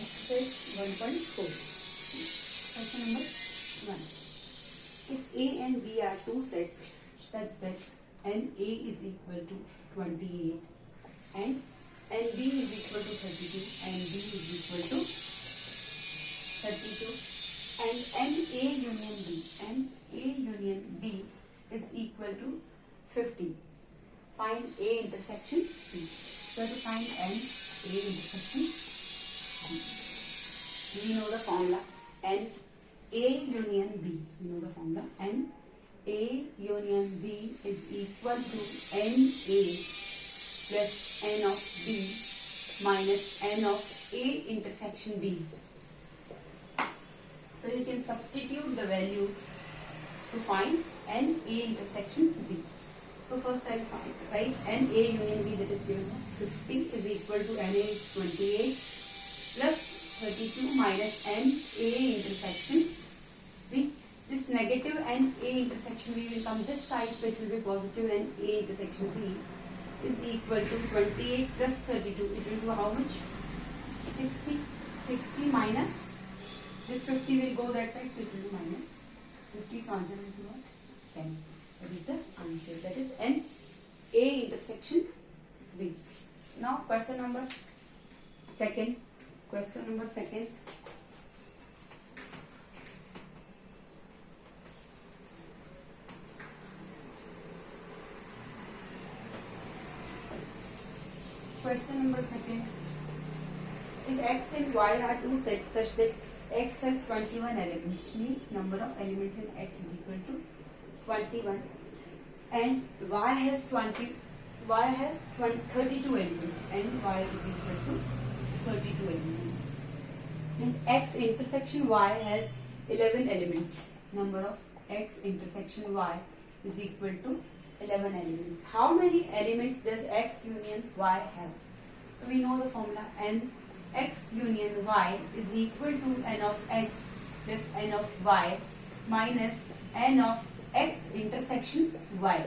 Exercise 1.4. Question number 1. If A and B are two sets such that NA is equal to 28 and NB is equal to 32 and B is equal to 32 and NA union B is equal to 50. Find A intersection B. So to find NA intersection B, we know the formula NA union B. We know the formula NA union B is equal to NA plus N of B minus N of A intersection B. So you can substitute the values to find NA intersection B. So first I will write NA union B, that is given 50 is equal to NA is 28 plus 32 minus NA intersection B. This negative NA intersection B will come this side, so it will be positive NA intersection B is equal to 28 plus 32. It will do how much? 60. 60 minus this 50 will go that side, so it will be minus 50. So answer will be what? 10. That is the answer. That is NA intersection B. Now question number second. Question number second. Question number second. If X and Y are two sets such that X has 21 elements, means number of elements in X is equal to 21, and Y has 32 elements, and Y is equal to 32 elements. And X intersection Y has 11 elements. Number of X intersection Y is equal to 11 elements. How many elements does X union Y have? So we know the formula N X union Y is equal to N of X plus N of Y minus N of X intersection Y.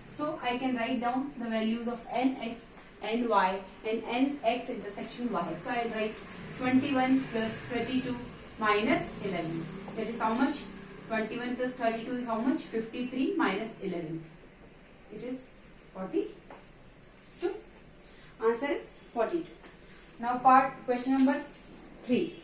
So I can write down the values of NX, NY and NX intersection Y. So I will write 21 plus 32 minus 11. That is how much? 21 plus 32 is how much? 53 minus 11. It is 42. Answer is 42. Now question number 3.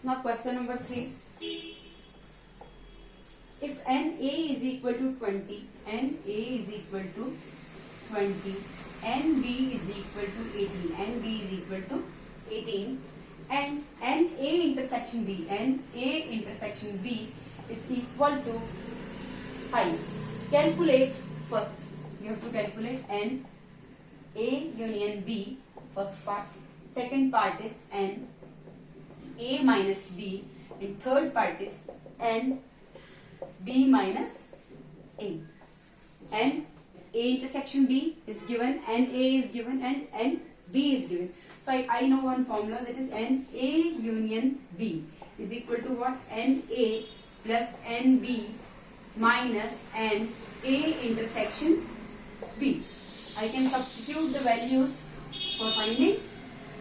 Now question number 3. If NA is equal to 20, NA is equal to 20, NB is equal to 18, NB is equal to 18, and NA intersection B is equal to 5. Calculate first. You have to calculate NA union B, first part. Second part is NA minus B, and third part is NB minus A. And A intersection B is given, NA is given, and NB is given. So I know one formula, that is NA union B is equal to what? NA plus NB minus NA intersection B. I can substitute the values for finding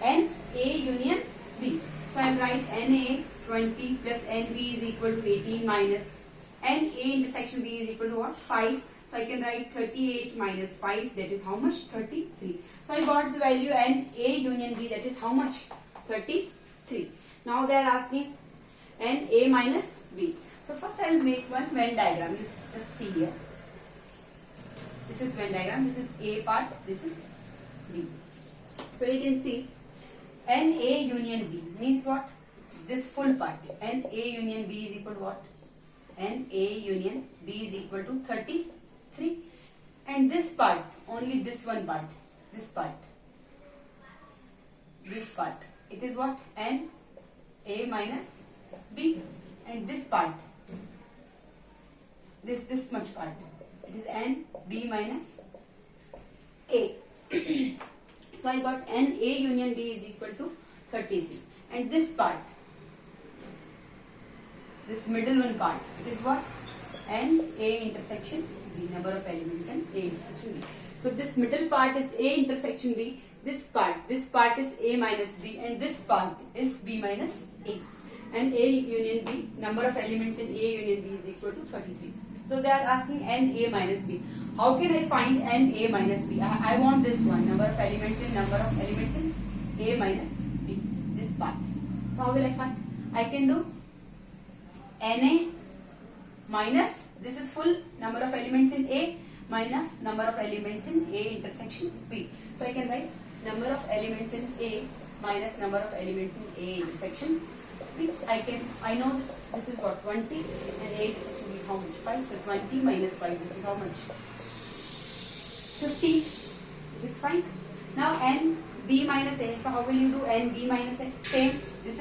NA union B. So I will write NA 20 plus NB is equal to 18 minus NA intersection B is equal to what? 5. So I can write 38 minus 5, that is how much? 33. So I got the value NA union B, that is how much? 33. Now they are asking NA minus B. So first I will make one Venn diagram. Just see here. This is Venn diagram. This is A part. This is B. So you can see NA union B means what? This full part. NA union B is equal to what? NA union B is equal to 33. And this part, only this one part. This part. This part. It is what? NA minus B. And this part. This much part. It is NB minus A. So I got NA union B is equal to 33. And this part, this middle one part, it is what? NA intersection B, number of elements in A intersection B. So this middle part is A intersection B. This part is A minus B, and this part is B minus A. And A union B, number of elements in A union B is equal to 33. So they are asking n A minus B. How can I find n A minus B? I want this one, number of elements in A minus B, this part. So how will I find? I can do NA minus, this is full number of elements in A, minus number of elements in A intersection B. So I can write number of elements in A minus number of elements in A intersection B. I know this is what, 20, and A intersection B is how much? 5. So 20 minus 5 will be how much? 15. Is it fine? Now n B minus A. So how will you do n B minus A? Same. This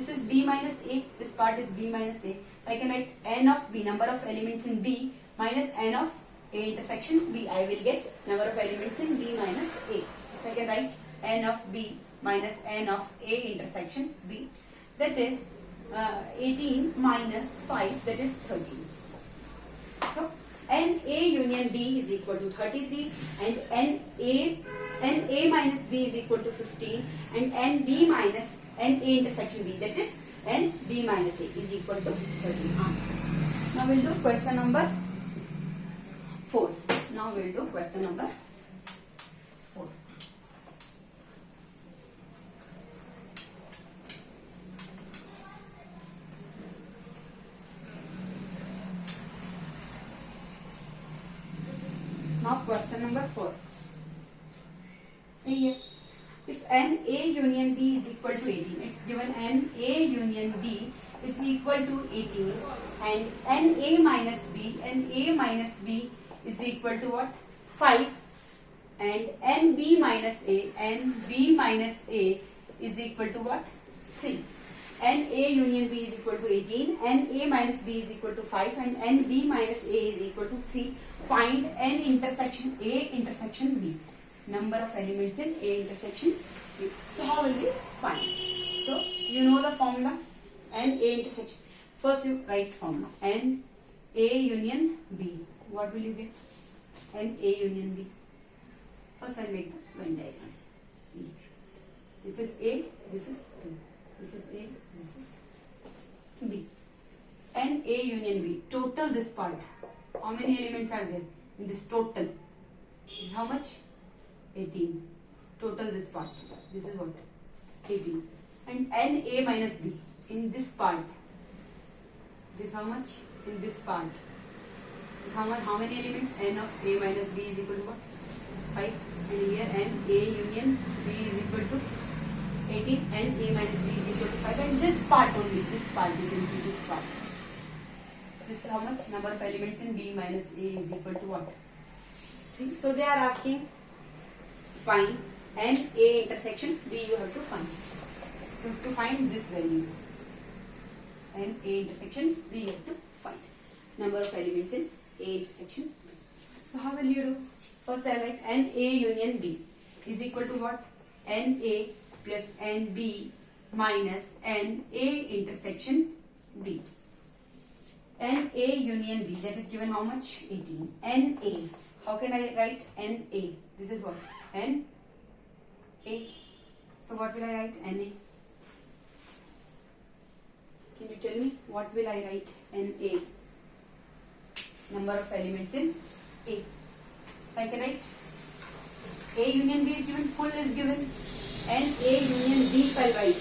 is B minus A. This part is B minus A. So I can write n of B, number of elements in B, minus n of A intersection B. I will get number of elements in B minus A. So I can write n of B minus n of A intersection B. That is 18 minus 5, that is 13. So n A union B is equal to 33, and n A minus B is equal to 15, and n B minus n A intersection B, that is n B minus A, is equal to 13. Now we'll do question number 4. Now we'll do question number 4. Now question number 4. See here. If n A union B is equal to 18, it's given n A union B is equal to 18, and n A minus B is equal to what? 5, and n B minus A is equal to what? 3. n A union B is equal to 18, n A minus B is equal to 5, and n B minus A is equal to 3. Find n intersection A intersection B. Number of elements in A intersection B. So how will we find? So you know the formula, n A intersection. First you write formula, n A union B. What will you get? n A union B. First I'll make the Venn diagram. See, this is A, this is B. This is A, this is B. n A union B. Total this part. How many elements are there in this total? Is how much? 18. Total this part. This is what? 18. And n A minus B. In this part. It is how much? In this part. Is how much? How many elements? N of A minus B is equal to what? 5. And here n A union B is equal to 18. N A minus B is equal to 5. And this part only. This part. You can see this part. This is how much? Number of elements in B minus A is equal to what? 3. So they are asking, find n A intersection B. You have to find. You have to find this value. N A intersection B. You have to find number of elements in A intersection B. So how will you do? First I write n A union B is equal to what? N A plus n B minus n A intersection B. N A union B, that is given how much? 18. N A. How can I write N A? This is what? N A. So what will I write? N A. Can you tell me what will I write? N A. Number of elements in A. So I can write A union B is given, full is given. N A union B, if I write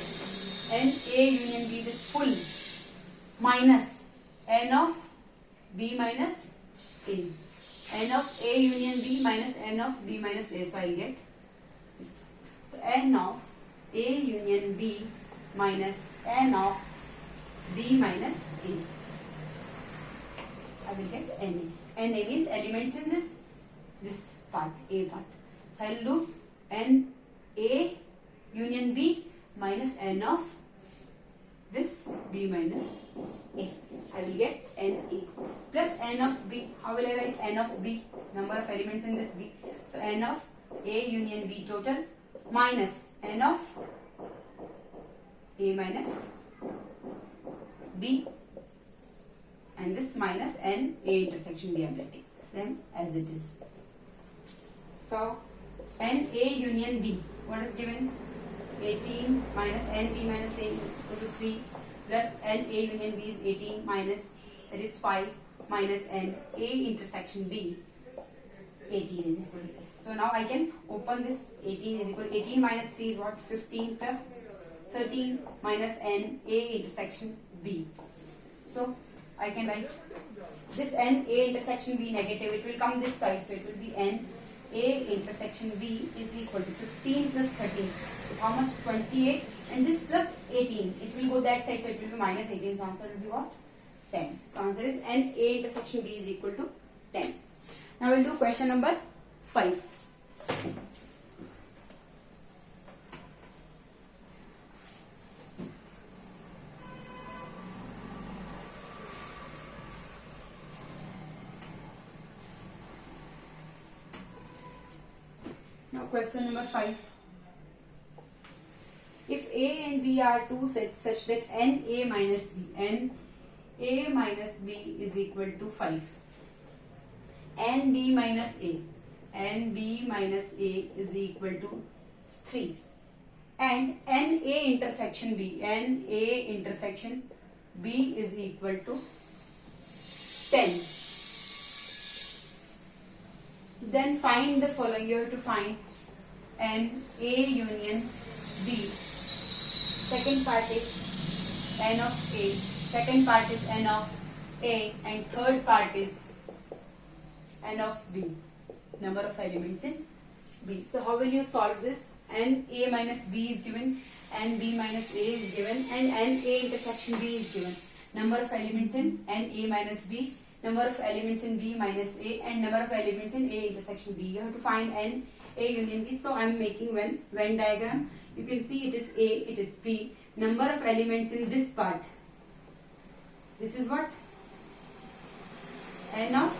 N A union B, this full, minus N of B minus A. N of A union B minus N of B minus A. So I get this. So N of A union B minus N of B minus A. I will get N A. N A means elements in this part, A part. So I will do N A union B minus N of this B minus A. I will get N A plus N of B. How will I write N of B? Number of elements in this B. So N of A union B total minus N of A minus B, and this minus N A intersection B ability. Same as it is. So N A union B, what is given? 18 minus N B minus A is equal to 3 plus N A union B is 18 minus, that is 5 minus N A intersection B, 18 is equal to this. So now I can open this. 18 is equal to 18 minus 3 is what? 15 plus 13 minus N A intersection B. So I can write this N A intersection B negative, it will come this side, so it will be N A intersection B is equal to 15 plus 13 is how much? 28, and this plus 18, it will go that side, so it will be minus 18, so answer will be what? 10. So answer is N A intersection B is equal to 10. Now we'll do question number 5. Now question number 5. If A and B are two sets such that N A minus B is equal to 5. N B minus A is equal to 3. And N A intersection B is equal to 10. Then find the following. You have to find N A union B. Second part is N of A. Second part is N of A. And third part is N of B. Number of elements in B. So how will you solve this? N A minus B is given. N B minus A is given. And N A intersection B is given. Number of elements in N A minus B. Number of elements in B minus A, and number of elements in A intersection B. You have to find N A union B. So I am making Venn diagram. You can see it is A, it is B. Number of elements in this part. This is what? N of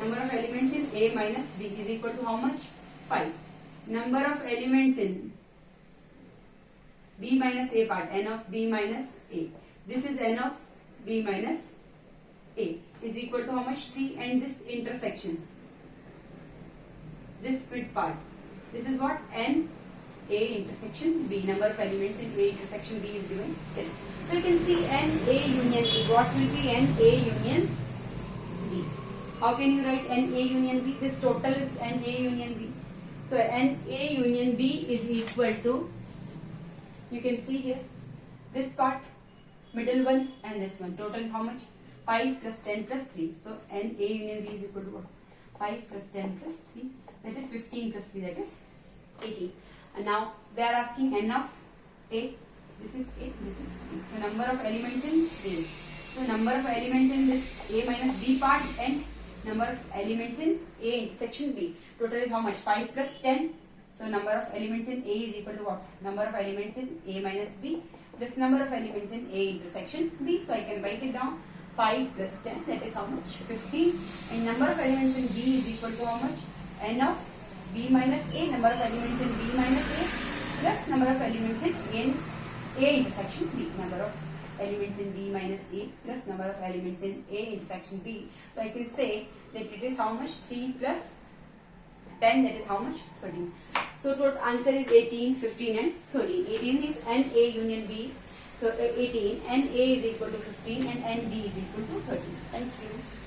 number of elements in A minus B is equal to how much? 5. Number of elements in B minus A part. N of B minus A. This is N of B minus A is equal to how much? 3, and this intersection, this split part, this is what? N A intersection B. Number of elements in A intersection B is given 3. So you can see N A union B. What will be N A union B? How can you write N A union B? This total is N A union B. So N A union B is equal to, you can see here, this part, middle one, and this one. Total is how much? 5 plus 10 plus 3. So N A union B is equal to what? 5 plus 10 plus 3. That is 15 plus 3. That is 18. And now they are asking N of A. This is A. This is A. So number of elements in A. So number of elements in this A minus B part and number of elements in A intersection B. Total is how much? 5 plus 10. So number of elements in A is equal to what? Number of elements in A minus B plus number of elements in A intersection B. So I can write it down. 5 plus 10, that is how much? 15. And number of elements in B is equal to how much? N of B minus A. Number of elements in B minus A plus number of elements in A intersection B. Number of elements in B minus A plus number of elements in A intersection B. So I can say that it is how much? 3 plus 10, that is how much? 13. So total answer is 18, 15 and 13. 18 is N A union B. So 18, N A is equal to 15 and N B is equal to 13. Thank you.